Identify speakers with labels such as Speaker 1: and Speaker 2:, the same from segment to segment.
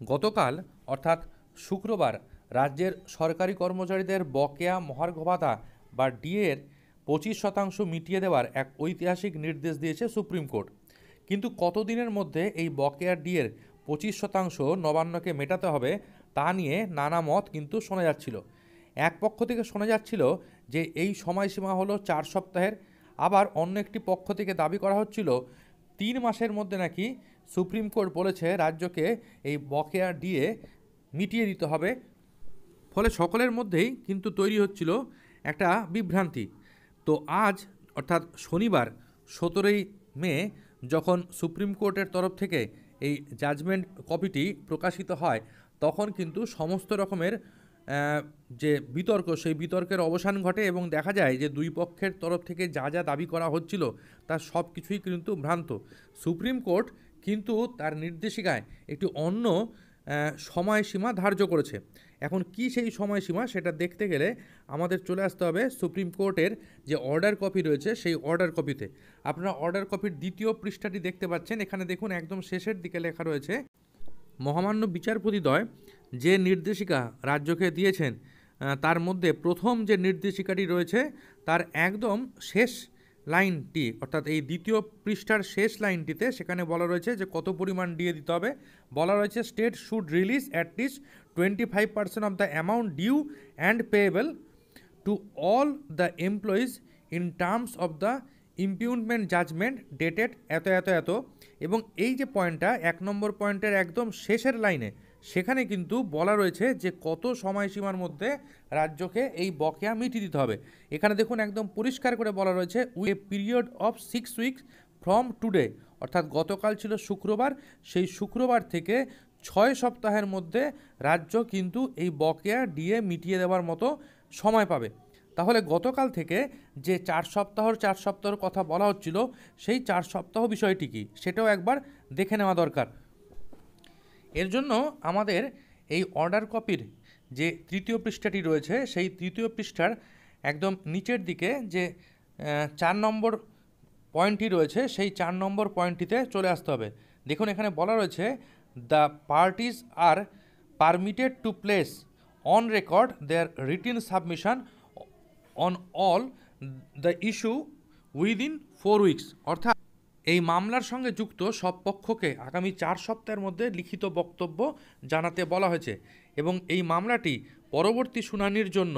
Speaker 1: গতকাল অর্থাৎ শুক্রবার রাজ্যের সরকারি কর্মচারীদের বকেয়া মহার্ঘ ভাতা বা ডিএর 25% মিটিয়ে দেওয়ার এক ঐতিহাসিক নির্দেশ দিয়েছে সুপ্রিম কোর্ট। কিন্তু কতদিনের মধ্যে এই বকেয়া ডিএর 25% নবান্নকে মেটাতে হবে তা নিয়ে নানা মত কিন্তু শোনা যাচ্ছিল। এক পক্ষ থেকে শোনা যাচ্ছিল যে এই সময়সীমা হলো 4 সপ্তাহের, আবার অন্য একটি পক্ষ থেকে দাবি করা হচ্ছিল 3 মাসের মধ্যে নাকি সুপ্রিম কোর্ট বলেছে রাজ্যকে এই বকেয়া ডিএ মিটিয়ে দিতে হবে। ফলে সকলের মধ্যেই কিন্তু তৈরি হচ্ছিল একটা বিভ্রান্তি। তো আজ অর্থাৎ শনিবার 17 মে যখন সুপ্রিম কোর্টের তরফ থেকে এই জাজমেন্ট কপিটি প্রকাশিত হয়, তখন কিন্তু সমস্ত রকমের যে বিতর্ক, সেই বিতর্কের অবসান ঘটে এবং দেখা যায় যে দুই পক্ষের তরফ থেকে যা যা দাবি করা হচ্ছিল তার সব কিছুই কিন্তু ভ্রান্ত। সুপ্রিম কোর্ট কিন্তু তার নির্দেশিকায় একটি অন্য সময়সীমা ধার্য করেছে। এখন কি সেই সময়সীমা সেটা দেখতে গেলে আমাদের চলে আসতে হবে সুপ্রিম কোর্টের যে অর্ডার কপি রয়েছে সেই অর্ডার কপিতে। আপনারা অর্ডার কপির দ্বিতীয় পৃষ্ঠাটি দেখতে পাচ্ছেন। এখানে দেখুন একদম শেষের দিকে লেখা রয়েছে, মহামান্য বিচারপতিদ্বয় যে নির্দেশিকা রাজ্যকে দিয়েছেন তার মধ্যে প্রথম যে নির্দেশিকাটি রয়েছে তার একদম শেষ লাইনটি, অর্থাৎ এই দ্বিতীয় পৃষ্ঠার শেষ লাইনটিতে সেখানে বলা রয়েছে যে কত পরিমাণ ডিএ দিতে হবে। বলা রয়েছে state should release at least 25% of the amount due and payable to all the employees in terms of the impugnment judgment dated এত এত এত। এবং এই যে পয়েন্টটা 1 নম্বর পয়েন্টের একদম শেষের লাইনে, সেখানে কিন্তু বলা রয়েছে যে কত সময়সীমার মধ্যে রাজ্যকে এই বকেয়া মিটিয়ে দিতে হবে। এখানে দেখুন একদম পরিষ্কার করে বলা রয়েছে we a period of 6 weeks from today, অর্থাৎ গতকাল ছিল শুক্রবার, সেই শুক্রবার থেকে 6 সপ্তাহের মধ্যে রাজ্য কিন্তু এই বকেয়া ডিএ মিটিয়ে দেওয়ার মতো সময় পাবে। তাহলে গতকাল থেকে যে 4 সপ্তাহর কথা বলা হচ্ছিল, সেই 4 সপ্তাহ বিষয়টি কী সেটাও একবার দেখে নেওয়া দরকার। এর জন্য আমাদের এই অর্ডার কপির যে তৃতীয় পৃষ্ঠাটি রয়েছে সেই তৃতীয় পৃষ্ঠার একদম নিচের দিকে যে 4 নম্বর পয়েন্টটি রয়েছে সেই 4 নম্বর পয়েন্টটিতে চলে আসতে হবে। দেখুন এখানে বলা রয়েছে the parties are permitted to place on record their written submission on all the issue within 4 weeks, অর্থাৎ এই মামলার সঙ্গে যুক্ত সব পক্ষকে আগামী 4 সপ্তাহের মধ্যে লিখিত বক্তব্য জানাতে বলা হয়েছে। এবং এই মামলাটি পরবর্তী শুনানির জন্য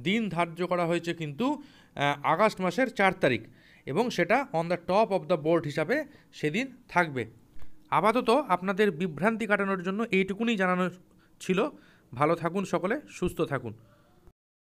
Speaker 1: দিন ধার্য করা হয়েছে কিন্তু আগস্ট মাসের 4 তারিখ, এবং সেটা on the top of the board হিসাবে সেদিন থাকবে। আপাতত আপনাদের বিভ্রান্তি কাটানোর জন্য এইটুকুনি জানানো ছিল। ভালো থাকুন সকলে, সুস্থ থাকুন।